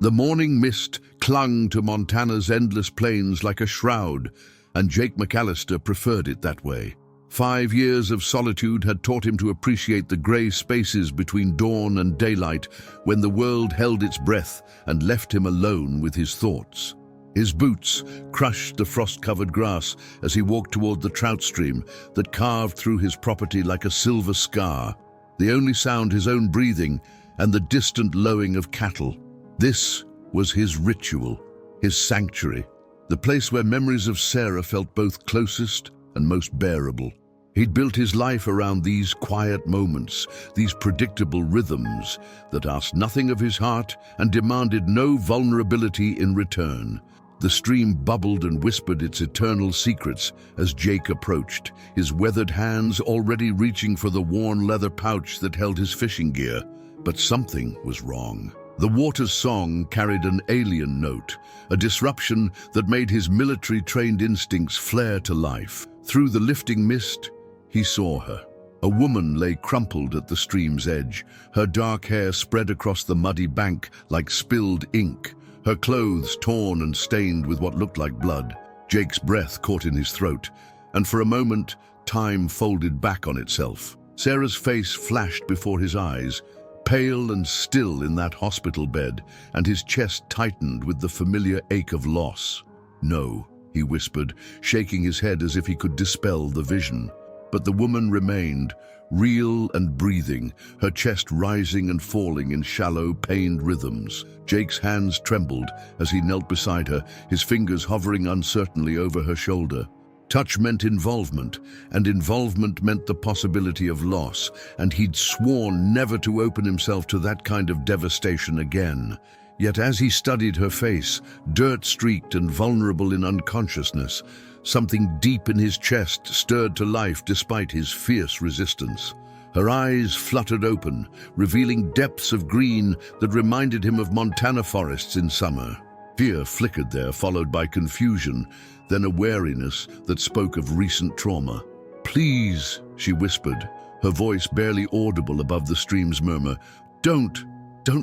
The morning mist clung to Montana's endless plains like a shroud, and Jake McAllister preferred it that way. 5 years of solitude had taught him to appreciate the grey spaces between dawn and daylight, when the world held its breath and left him alone with his thoughts. His boots crushed the frost-covered grass as he walked toward the trout stream that carved through his property like a silver scar, the only sound his own breathing and the distant lowing of cattle. This was his ritual, his sanctuary, the place where memories of Sarah felt both closest and most bearable. He'd built his life around these quiet moments, these predictable rhythms that asked nothing of his heart and demanded no vulnerability in return. The stream bubbled and whispered its eternal secrets as Jake approached, his weathered hands already reaching for the worn leather pouch that held his fishing gear. But something was wrong. The water's song carried an alien note, a disruption that made his military-trained instincts flare to life. Through the lifting mist, he saw her. A woman lay crumpled at the stream's edge, her dark hair spread across the muddy bank like spilled ink, her clothes torn and stained with what looked like blood. Jake's breath caught in his throat, and for a moment, time folded back on itself. Sarah's face flashed before his eyes, pale and still in that hospital bed, and his chest tightened with the familiar ache of loss. "No," he whispered, shaking his head as if he could dispel the vision. But the woman remained, real and breathing, her chest rising and falling in shallow, pained rhythms. Jake's hands trembled as he knelt beside her, his fingers hovering uncertainly over her shoulder. Touch meant involvement, and involvement meant the possibility of loss, and he'd sworn never to open himself to that kind of devastation again. Yet as he studied her face, dirt-streaked and vulnerable in unconsciousness, something deep in his chest stirred to life despite his fierce resistance. Her eyes fluttered open, revealing depths of green that reminded him of Montana forests in summer. Fear flickered there, followed by confusion, then a wariness that spoke of recent trauma. "Please," she whispered, her voice barely audible above the stream's murmur. Don't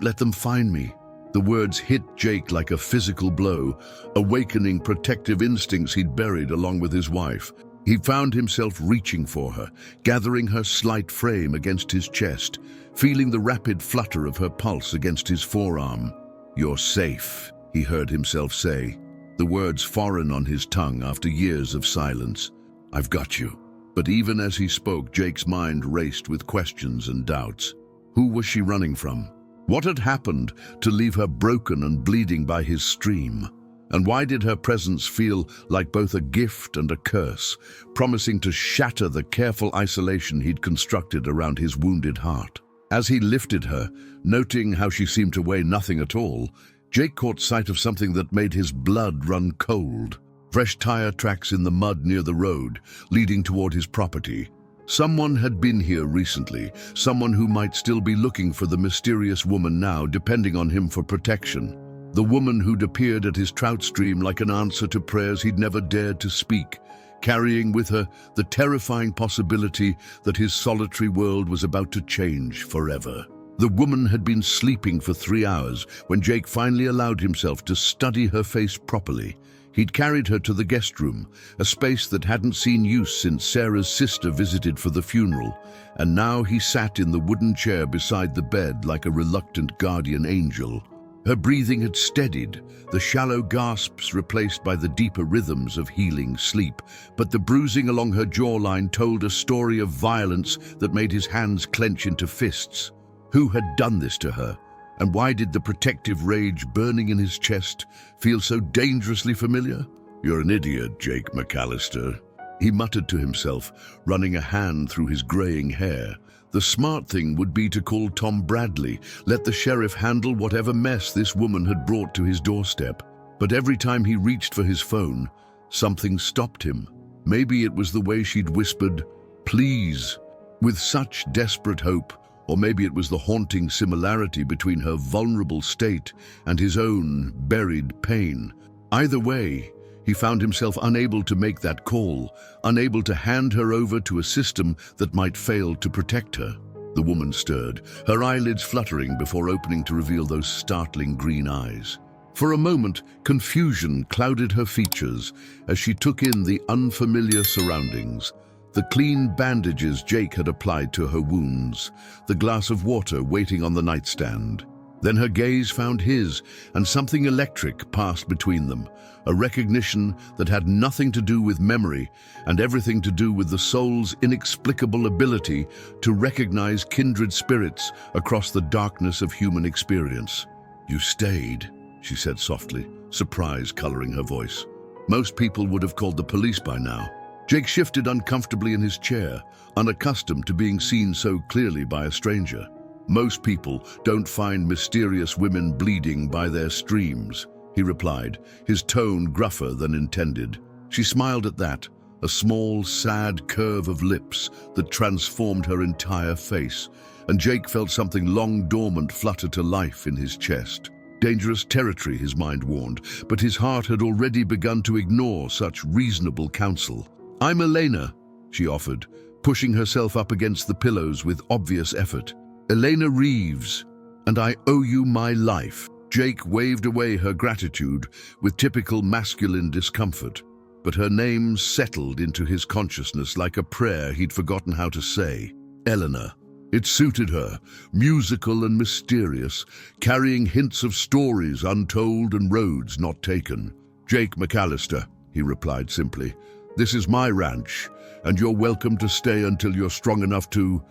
let them find me." The words hit Jake like a physical blow, awakening protective instincts he'd buried along with his wife. He found himself reaching for her, gathering her slight frame against his chest, feeling the rapid flutter of her pulse against his forearm. "You're safe," he heard himself say, the words foreign on his tongue after years of silence. "I've got you." But even as he spoke, Jake's mind raced with questions and doubts. Who was she running from? What had happened to leave her broken and bleeding by his stream? And why did her presence feel like both a gift and a curse, promising to shatter the careful isolation he'd constructed around his wounded heart? As he lifted her, noting how she seemed to weigh nothing at all, Jake caught sight of something that made his blood run cold. Fresh tire tracks in the mud near the road, leading toward his property. Someone had been here recently, someone who might still be looking for the mysterious woman now, depending on him for protection. The woman who'd appeared at his trout stream like an answer to prayers he'd never dared to speak, carrying with her the terrifying possibility that his solitary world was about to change forever. The woman had been sleeping for 3 hours when Jake finally allowed himself to study her face properly. He'd carried her to the guest room, a space that hadn't seen use since Sarah's sister visited for the funeral, and now he sat in the wooden chair beside the bed like a reluctant guardian angel. Her breathing had steadied, the shallow gasps replaced by the deeper rhythms of healing sleep, but the bruising along her jawline told a story of violence that made his hands clench into fists. Who had done this to her? And why did the protective rage burning in his chest feel so dangerously familiar? "You're an idiot, Jake McAllister," he muttered to himself, running a hand through his graying hair. The smart thing would be to call Tom Bradley, let the sheriff handle whatever mess this woman had brought to his doorstep. But every time he reached for his phone, something stopped him. Maybe it was the way she'd whispered, "Please," with such desperate hope. Or maybe it was the haunting similarity between her vulnerable state and his own buried pain. Either way, he found himself unable to make that call, unable to hand her over to a system that might fail to protect her. The woman stirred, her eyelids fluttering before opening to reveal those startling green eyes. For a moment, confusion clouded her features as she took in the unfamiliar surroundings. The clean bandages Jake had applied to her wounds, the glass of water waiting on the nightstand. Then her gaze found his, and something electric passed between them, a recognition that had nothing to do with memory and everything to do with the soul's inexplicable ability to recognize kindred spirits across the darkness of human experience. "You stayed," she said softly, surprise coloring her voice. Most people would have called the police by now. Jake shifted uncomfortably in his chair, unaccustomed to being seen so clearly by a stranger. "Most people don't find mysterious women bleeding by their streams," he replied, his tone gruffer than intended. She smiled at that, a small, sad curve of lips that transformed her entire face, and Jake felt something long dormant flutter to life in his chest. Dangerous territory, his mind warned, but his heart had already begun to ignore such reasonable counsel. "I'm Elena," she offered, pushing herself up against the pillows with obvious effort. "Elena Reeves, and I owe you my life." Jake waved away her gratitude with typical masculine discomfort, but her name settled into his consciousness like a prayer he'd forgotten how to say. Elena. It suited her, musical and mysterious, carrying hints of stories untold and roads not taken. "Jake McAllister," he replied simply. "This is my ranch, and you're welcome to stay until you're strong enough to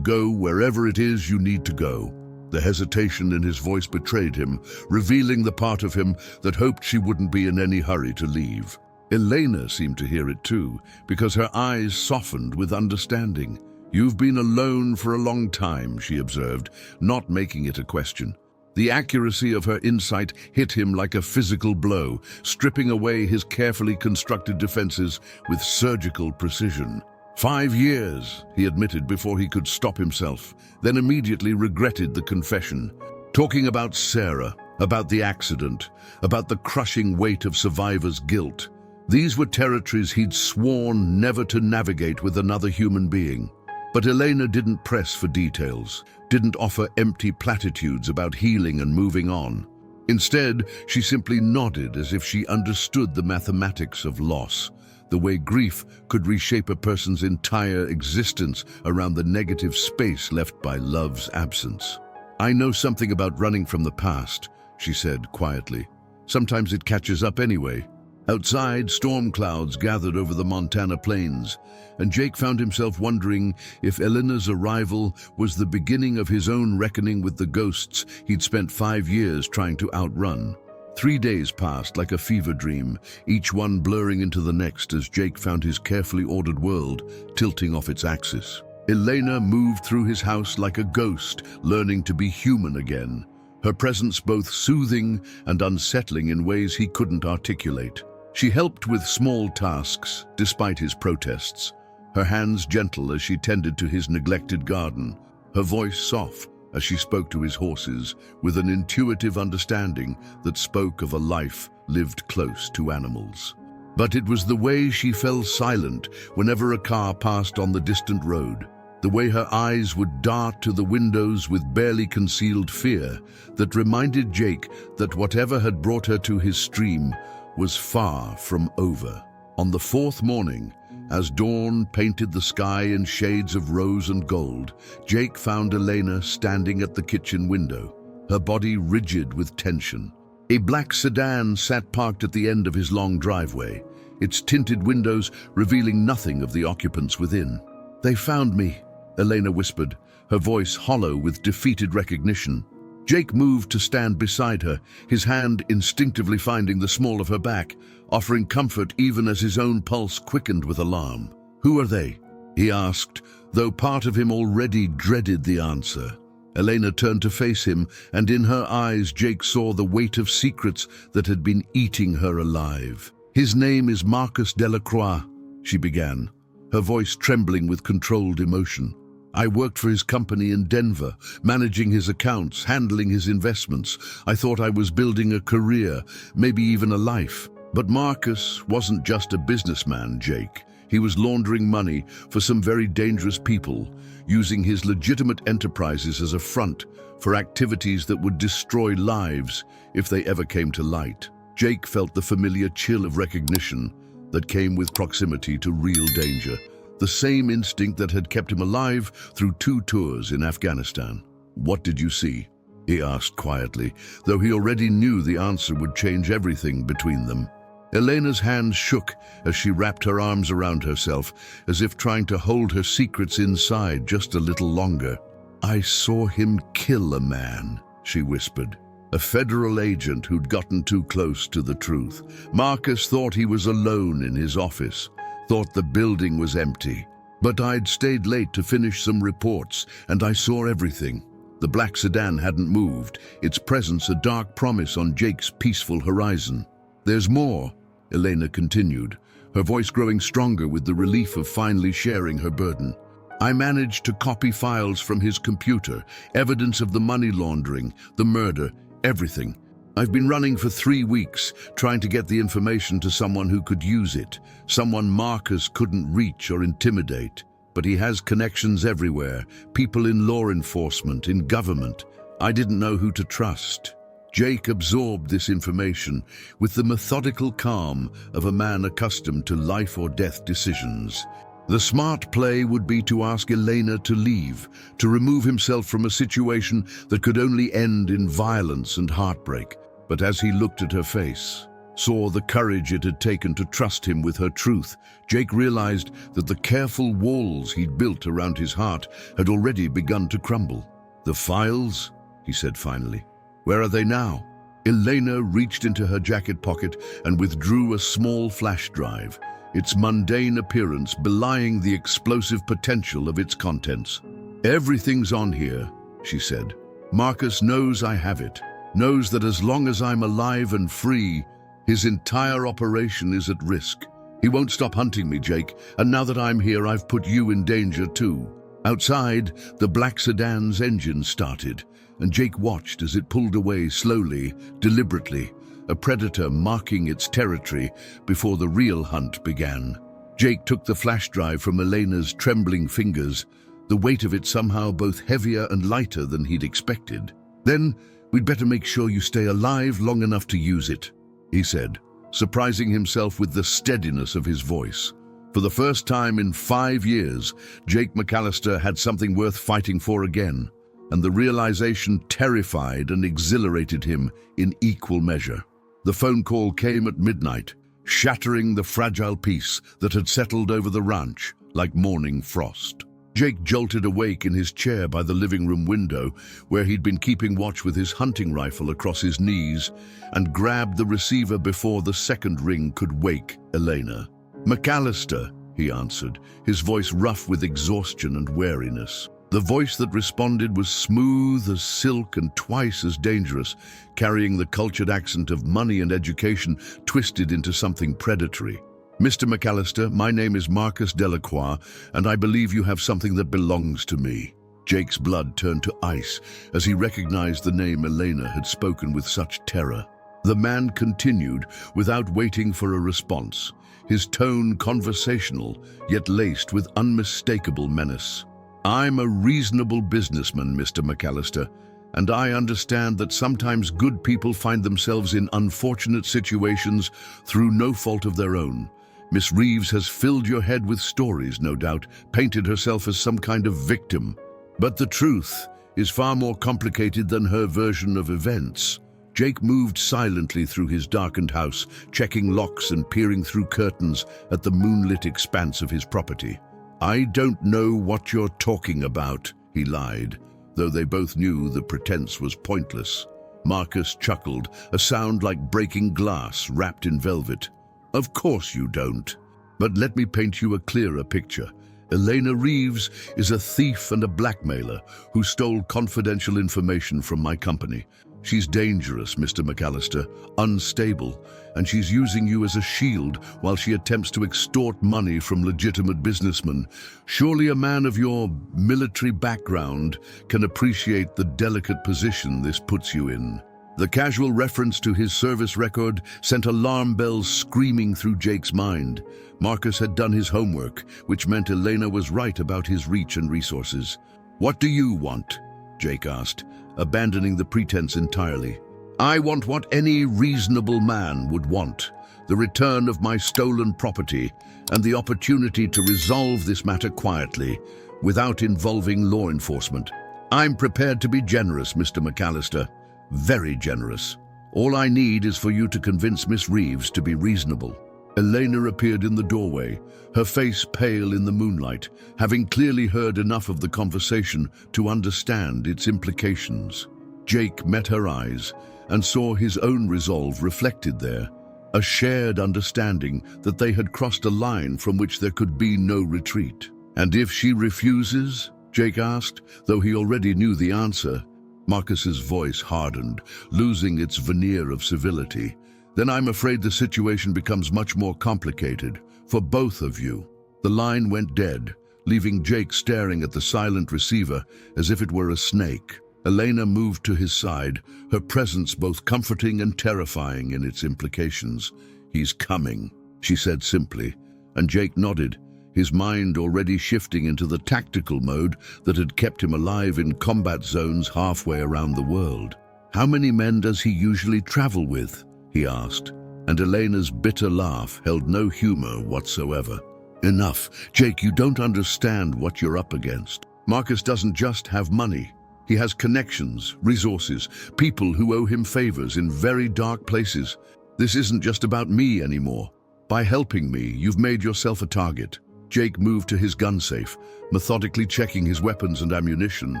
go wherever it is you need to go." The hesitation in his voice betrayed him, revealing the part of him that hoped she wouldn't be in any hurry to leave. Elena seemed to hear it too, because her eyes softened with understanding. "You've been alone for a long time," she observed, not making it a question. The accuracy of her insight hit him like a physical blow, stripping away his carefully constructed defenses with surgical precision. 5 years, he admitted before he could stop himself, then immediately regretted the confession. Talking about Sarah, about the accident, about the crushing weight of survivor's guilt. These were territories he'd sworn never to navigate with another human being. But Elena didn't press for details, didn't offer empty platitudes about healing and moving on. Instead, she simply nodded as if she understood the mathematics of loss, the way grief could reshape a person's entire existence around the negative space left by love's absence. "I know something about running from the past," she said quietly. "Sometimes it catches up anyway." Outside, storm clouds gathered over the Montana plains, and Jake found himself wondering if Elena's arrival was the beginning of his own reckoning with the ghosts he'd spent 5 years trying to outrun. 3 days passed like a fever dream, each one blurring into the next as Jake found his carefully ordered world tilting off its axis. Elena moved through his house like a ghost, learning to be human again, her presence both soothing and unsettling in ways he couldn't articulate. She helped with small tasks, despite his protests, her hands gentle as she tended to his neglected garden, her voice soft as she spoke to his horses with an intuitive understanding that spoke of a life lived close to animals. But it was the way she fell silent whenever a car passed on the distant road, the way her eyes would dart to the windows with barely concealed fear that reminded Jake that whatever had brought her to his stream was far from over. On the 4th morning, as dawn painted the sky in shades of rose and gold, Jake found Elena standing at the kitchen window, her body rigid with tension. A black sedan sat parked at the end of his long driveway, its tinted windows revealing nothing of the occupants within. "They found me," Elena whispered, her voice hollow with defeated recognition. Jake moved to stand beside her, his hand instinctively finding the small of her back, offering comfort even as his own pulse quickened with alarm. "Who are they?" he asked, though part of him already dreaded the answer. Elena turned to face him, and in her eyes Jake saw the weight of secrets that had been eating her alive. "His name is Marcus Delacroix," she began, her voice trembling with controlled emotion. "I worked for his company in Denver, managing his accounts, handling his investments. I thought I was building a career, maybe even a life. But Marcus wasn't just a businessman, Jake. He was laundering money for some very dangerous people, using his legitimate enterprises as a front for activities that would destroy lives if they ever came to light. Jake felt the familiar chill of recognition that came with proximity to real danger, the same instinct that had kept him alive through 2 tours in Afghanistan. "What did you see?" he asked quietly, though he already knew the answer would change everything between them. Elena's hands shook as she wrapped her arms around herself, as if trying to hold her secrets inside just a little longer. "I saw him kill a man," she whispered. "A federal agent who'd gotten too close to the truth. Marcus thought he was alone in his office, thought the building was empty. But I'd stayed late to finish some reports, and I saw everything. The black sedan hadn't moved, its presence a dark promise on Jake's peaceful horizon. There's more," Elena continued, her voice growing stronger with the relief of finally sharing her burden. "I managed to copy files from his computer, evidence of the money laundering, the murder, everything. I've been running for 3 weeks, trying to get the information to someone who could use it, someone Marcus couldn't reach or intimidate. But he has connections everywhere, people in law enforcement, in government. I didn't know who to trust." Jake absorbed this information with the methodical calm of a man accustomed to life or death decisions. The smart play would be to ask Elena to leave, to remove himself from a situation that could only end in violence and heartbreak. But as he looked at her face, saw the courage it had taken to trust him with her truth, Jake realized that the careful walls he'd built around his heart had already begun to crumble. "The files?" he said finally. "Where are they now?" Elena reached into her jacket pocket and withdrew a small flash drive, its mundane appearance belying the explosive potential of its contents. "Everything's on here," she said. "Marcus knows I have it, knows that as long as I'm alive and free, his entire operation is at risk. He won't stop hunting me, Jake, and now that I'm here, I've put you in danger too." Outside, the black sedan's engine started, and Jake watched as it pulled away slowly, deliberately, a predator marking its territory before the real hunt began. Jake took the flash drive from Elena's trembling fingers, the weight of it somehow both heavier and lighter than he'd expected. "Then we'd better make sure you stay alive long enough to use it," he said, surprising himself with the steadiness of his voice. For the first time in 5 years, Jake McAllister had something worth fighting for again, and the realization terrified and exhilarated him in equal measure. The phone call came at midnight, shattering the fragile peace that had settled over the ranch like morning frost. Jake jolted awake in his chair by the living room window, where he'd been keeping watch with his hunting rifle across his knees, and grabbed the receiver before the second ring could wake Elena. "McAllister," he answered, his voice rough with exhaustion and weariness. The voice that responded was smooth as silk and twice as dangerous, carrying the cultured accent of money and education twisted into something predatory. "Mr. McAllister, my name is Marcus Delacroix, and I believe you have something that belongs to me." Jake's blood turned to ice as he recognized the name Elena had spoken with such terror. The man continued without waiting for a response, his tone conversational, yet laced with unmistakable menace. "I'm a reasonable businessman, Mr. McAllister, and I understand that sometimes good people find themselves in unfortunate situations through no fault of their own. Miss Reeves has filled your head with stories, no doubt, painted herself as some kind of victim. But the truth is far more complicated than her version of events." Jake moved silently through his darkened house, checking locks and peering through curtains at the moonlit expanse of his property. "I don't know what you're talking about," he lied, though they both knew the pretense was pointless. Marcus chuckled, a sound like breaking glass wrapped in velvet. "Of course you don't. But let me paint you a clearer picture. Elena Reeves is a thief and a blackmailer who stole confidential information from my company. She's dangerous, Mr. McAllister, unstable, and she's using you as a shield while she attempts to extort money from legitimate businessmen. Surely a man of your military background can appreciate the delicate position this puts you in." The casual reference to his service record sent alarm bells screaming through Jake's mind. Marcus had done his homework, which meant Elena was right about his reach and resources. "What do you want?" Jake asked, abandoning the pretense entirely. "I want what any reasonable man would want, the return of my stolen property and the opportunity to resolve this matter quietly, without involving law enforcement. I'm prepared to be generous, Mr. McAllister. Very generous. All I need is for you to convince Miss Reeves to be reasonable." Elena appeared in the doorway, her face pale in the moonlight, having clearly heard enough of the conversation to understand its implications. Jake met her eyes and saw his own resolve reflected there, a shared understanding that they had crossed a line from which there could be no retreat. "And if she refuses?" Jake asked, though he already knew the answer. Marcus's voice hardened, losing its veneer of civility. "Then I'm afraid the situation becomes much more complicated, for both of you." The line went dead, leaving Jake staring at the silent receiver as if it were a snake. Elena moved to his side, her presence both comforting and terrifying in its implications. "He's coming," she said simply, and Jake nodded, his mind already shifting into the tactical mode that had kept him alive in combat zones halfway around the world. "How many men does he usually travel with?" he asked, and Elena's bitter laugh held no humor whatsoever. "Enough. Jake, you don't understand what you're up against. Marcus doesn't just have money. He has connections, resources, people who owe him favors in very dark places. This isn't just about me anymore. By helping me, you've made yourself a target." Jake moved to his gun safe, methodically checking his weapons and ammunition,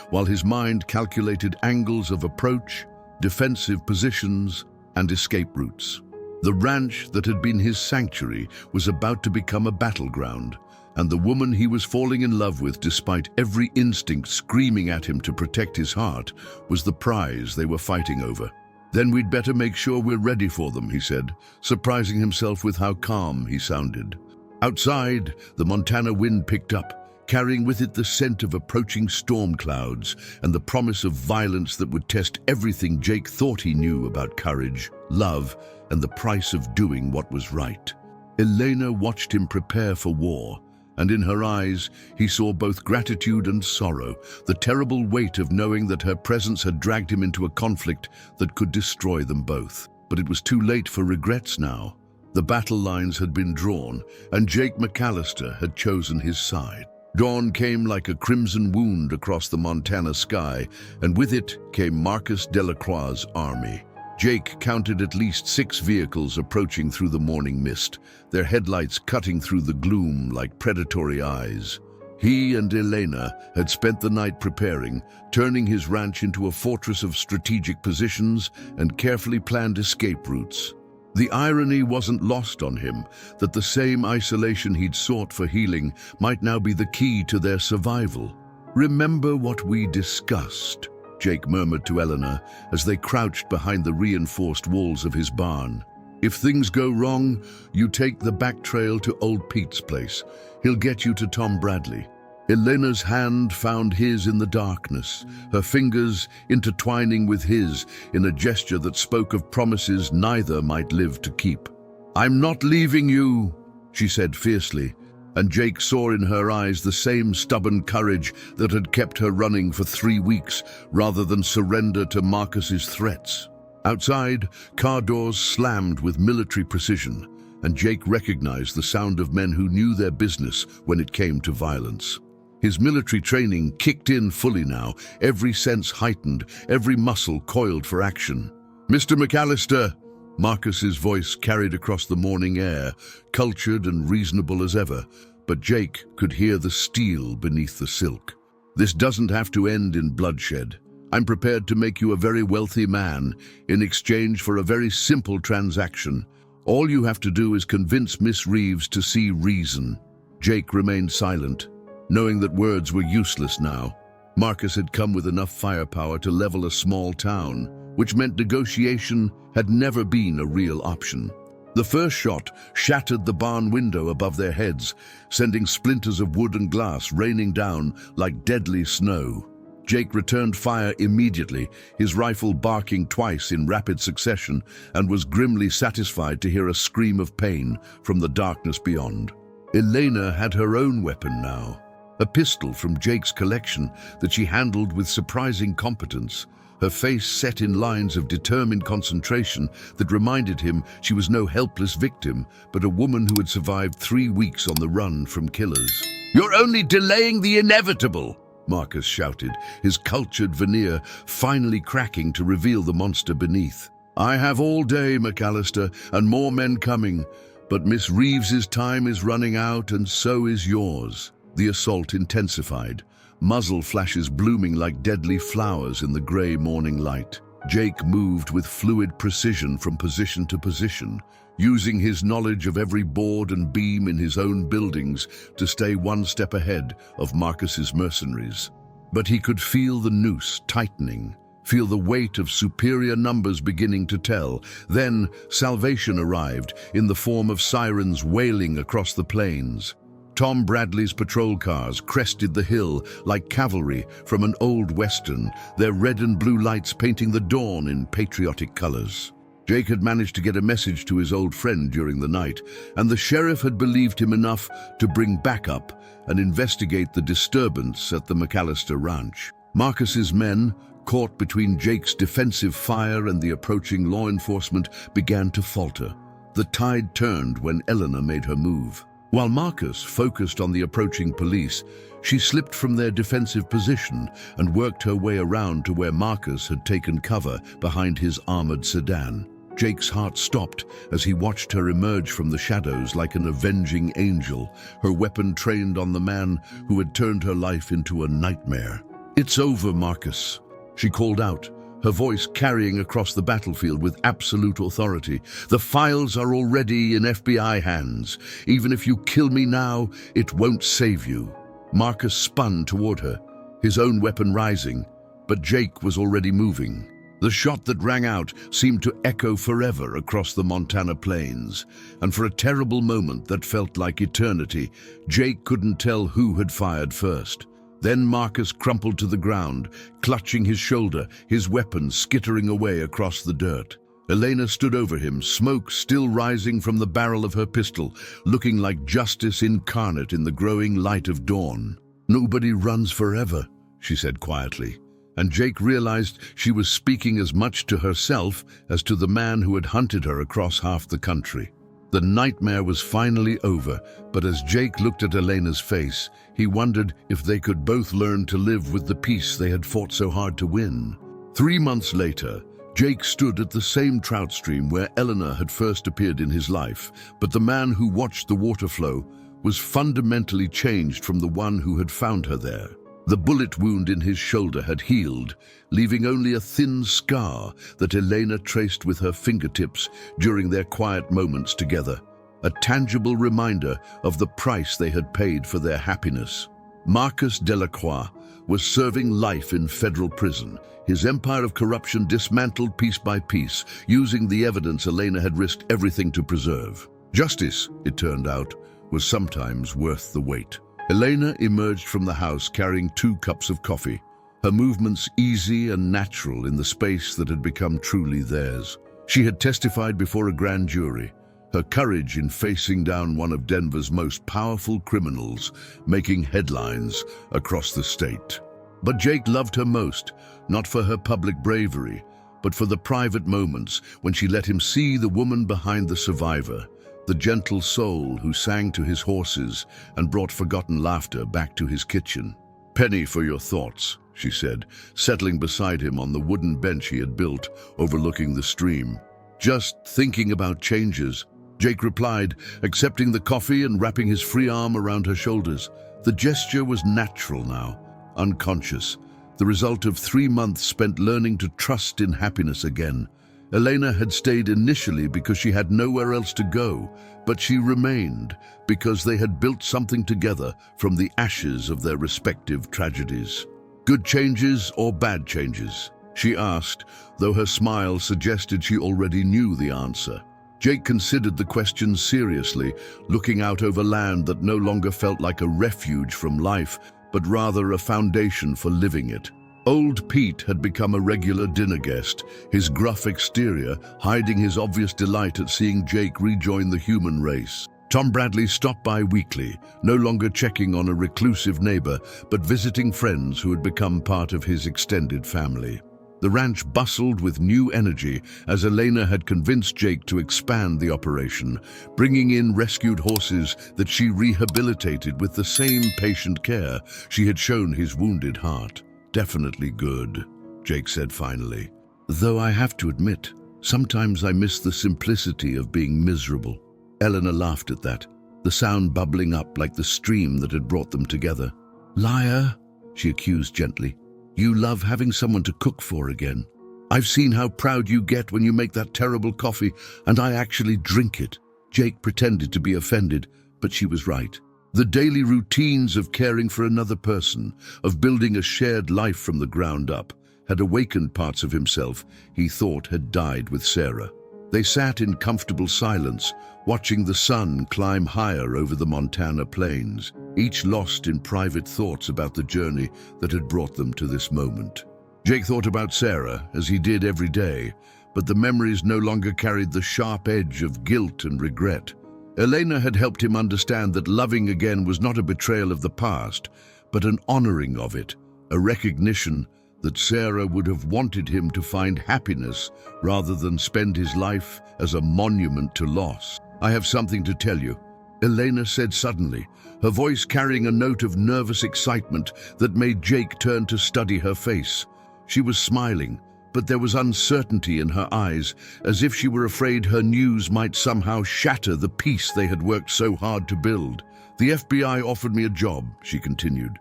while his mind calculated angles of approach, defensive positions, and escape routes. The ranch that had been his sanctuary was about to become a battleground, and the woman he was falling in love with, despite every instinct screaming at him to protect his heart, was the prize they were fighting over. "Then we'd better make sure we're ready for them," he said, surprising himself with how calm he sounded. Outside, the Montana wind picked up, carrying with it the scent of approaching storm clouds and the promise of violence that would test everything Jake thought he knew about courage, love, and the price of doing what was right. Elena watched him prepare for war, and in her eyes he saw both gratitude and sorrow, the terrible weight of knowing that her presence had dragged him into a conflict that could destroy them both. But it was too late for regrets now. The battle lines had been drawn, and Jake McAllister had chosen his side. Dawn came like a crimson wound across the Montana sky, and with it came Marcus Delacroix's army. Jake counted at least 6 vehicles approaching through the morning mist, their headlights cutting through the gloom like predatory eyes. He and Elena had spent the night preparing, turning his ranch into a fortress of strategic positions and carefully planned escape routes. The irony wasn't lost on him that the same isolation he'd sought for healing might now be the key to their survival. "Remember what we discussed," Jake murmured to Elena as they crouched behind the reinforced walls of his barn. "If things go wrong, you take the back trail to Old Pete's place. He'll get you to Tom Bradley." Elena's hand found his in the darkness, her fingers intertwining with his in a gesture that spoke of promises neither might live to keep. "I'm not leaving you," she said fiercely, and Jake saw in her eyes the same stubborn courage that had kept her running for 3 weeks rather than surrender to Marcus's threats. Outside, car doors slammed with military precision, and Jake recognized the sound of men who knew their business when it came to violence. His military training kicked in fully now, every sense heightened, every muscle coiled for action. "Mr. McAllister," Marcus's voice carried across the morning air, cultured and reasonable as ever, but Jake could hear the steel beneath the silk. "This doesn't have to end in bloodshed. I'm prepared to make you a very wealthy man in exchange for a very simple transaction. All you have to do is convince Miss Reeves to see reason." Jake remained silent, knowing that words were useless now. Marcus had come with enough firepower to level a small town, which meant negotiation had never been a real option. The first shot shattered the barn window above their heads, sending splinters of wood and glass raining down like deadly snow. Jake returned fire immediately, his rifle barking twice in rapid succession, and was grimly satisfied to hear a scream of pain from the darkness beyond. Elena had her own weapon now, a pistol from Jake's collection that she handled with surprising competence, her face set in lines of determined concentration that reminded him she was no helpless victim, but a woman who had survived 3 weeks on the run from killers. "You're only delaying the inevitable!" Marcus shouted, his cultured veneer finally cracking to reveal the monster beneath. "I have all day, McAllister, and more men coming, but Miss Reeves's time is running out and so is yours." The assault intensified, muzzle flashes blooming like deadly flowers in the grey morning light. Jake moved with fluid precision from position to position, using his knowledge of every board and beam in his own buildings to stay one step ahead of Marcus's mercenaries. But he could feel the noose tightening, feel the weight of superior numbers beginning to tell. Then salvation arrived in the form of sirens wailing across the plains. Tom Bradley's patrol cars crested the hill like cavalry from an old western, their red and blue lights painting the dawn in patriotic colors. Jake had managed to get a message to his old friend during the night, and the sheriff had believed him enough to bring backup and investigate the disturbance at the McAllister ranch. Marcus's men, caught between Jake's defensive fire and the approaching law enforcement, began to falter. The tide turned when Elena made her move. While Marcus focused on the approaching police, she slipped from their defensive position and worked her way around to where Marcus had taken cover behind his armored sedan. Jake's heart stopped as he watched her emerge from the shadows like an avenging angel, her weapon trained on the man who had turned her life into a nightmare. "It's over, Marcus," she called out, her voice carrying across the battlefield with absolute authority. "The files are already in FBI hands. Even if you kill me now, it won't save you." Marcus spun toward her, his own weapon rising, but Jake was already moving. The shot that rang out seemed to echo forever across the Montana plains, and for a terrible moment that felt like eternity, Jake couldn't tell who had fired first. Then Marcus crumpled to the ground, clutching his shoulder, his weapon skittering away across the dirt. Elena stood over him, smoke still rising from the barrel of her pistol, looking like justice incarnate in the growing light of dawn. "Nobody runs forever," she said quietly, and Jake realized she was speaking as much to herself as to the man who had hunted her across half the country. The nightmare was finally over, but as Jake looked at Elena's face, he wondered if they could both learn to live with the peace they had fought so hard to win. 3 months later, Jake stood at the same trout stream where Elena had first appeared in his life, but the man who watched the water flow was fundamentally changed from the one who had found her there. The bullet wound in his shoulder had healed, leaving only a thin scar that Elena traced with her fingertips during their quiet moments together, a tangible reminder of the price they had paid for their happiness. Marcus Delacroix was serving life in federal prison, his empire of corruption dismantled piece by piece, using the evidence Elena had risked everything to preserve. Justice, it turned out, was sometimes worth the wait. Elena emerged from the house carrying 2 cups of coffee, her movements easy and natural in the space that had become truly theirs. She had testified before a grand jury, her courage in facing down one of Denver's most powerful criminals, making headlines across the state. But Jake loved her most, not for her public bravery, but for the private moments when she let him see the woman behind the survivor, the gentle soul who sang to his horses and brought forgotten laughter back to his kitchen. "Penny for your thoughts," she said, settling beside him on the wooden bench he had built, overlooking the stream. "Just thinking about changes," Jake replied, accepting the coffee and wrapping his free arm around her shoulders. The gesture was natural now, unconscious, the result of 3 months spent learning to trust in happiness again. Elena had stayed initially because she had nowhere else to go, but she remained because they had built something together from the ashes of their respective tragedies. "Good changes or bad changes?" she asked, though her smile suggested she already knew the answer. Jake considered the question seriously, looking out over land that no longer felt like a refuge from life, but rather a foundation for living it. Old Pete had become a regular dinner guest, his gruff exterior hiding his obvious delight at seeing Jake rejoin the human race. Tom Bradley stopped by weekly, no longer checking on a reclusive neighbor, but visiting friends who had become part of his extended family. The ranch bustled with new energy as Elena had convinced Jake to expand the operation, bringing in rescued horses that she rehabilitated with the same patient care she had shown his wounded heart. "Definitely good," Jake said finally. "Though I have to admit, sometimes I miss the simplicity of being miserable." Elena laughed at that, the sound bubbling up like the stream that had brought them together. "Liar," she accused gently. "You love having someone to cook for again. I've seen how proud you get when you make that terrible coffee, and I actually drink it." Jake pretended to be offended, but she was right. The daily routines of caring for another person, of building a shared life from the ground up, had awakened parts of himself he thought had died with Sarah. They sat in comfortable silence, watching the sun climb higher over the Montana plains, each lost in private thoughts about the journey that had brought them to this moment. Jake thought about Sarah, as he did every day, but the memories no longer carried the sharp edge of guilt and regret. Elena had helped him understand that loving again was not a betrayal of the past, but an honoring of it, a recognition that Sarah would have wanted him to find happiness rather than spend his life as a monument to loss. "I have something to tell you," Elena said suddenly, her voice carrying a note of nervous excitement that made Jake turn to study her face. She was smiling, but there was uncertainty in her eyes, as if she were afraid her news might somehow shatter the peace they had worked so hard to build. "The FBI offered me a job," she continued.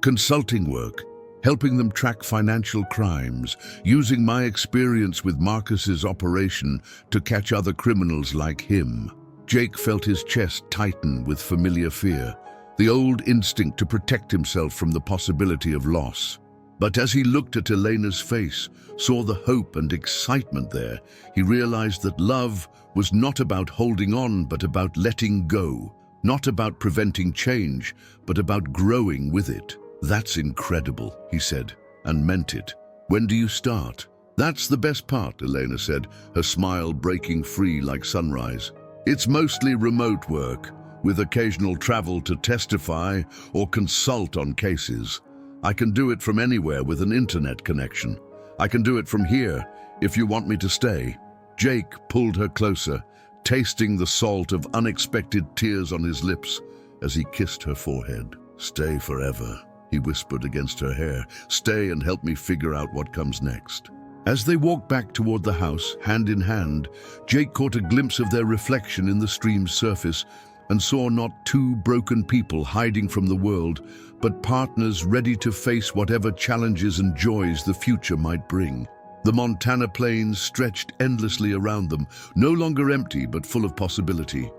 Consulting work, helping them track financial crimes, using my experience with Marcus's operation to catch other criminals like him." Jake felt his chest tighten with familiar fear, the old instinct to protect himself from the possibility of loss. But as he looked at Elena's face, saw the hope and excitement there, he realized that love was not about holding on, but about letting go, not about preventing change, but about growing with it. "That's incredible," he said, and meant it. "When do you start?" "That's the best part," Elena said, her smile breaking free like sunrise. "It's mostly remote work, with occasional travel to testify or consult on cases. I can do it from anywhere with an internet connection. I can do it from here, if you want me to stay." Jake pulled her closer, tasting the salt of unexpected tears on his lips as he kissed her forehead. "Stay forever," he whispered against her hair. "Stay and help me figure out what comes next." As they walked back toward the house, hand in hand, Jake caught a glimpse of their reflection in the stream's surface and saw not two broken people hiding from the world, but partners ready to face whatever challenges and joys the future might bring. The Montana plains stretched endlessly around them, no longer empty but full of possibility.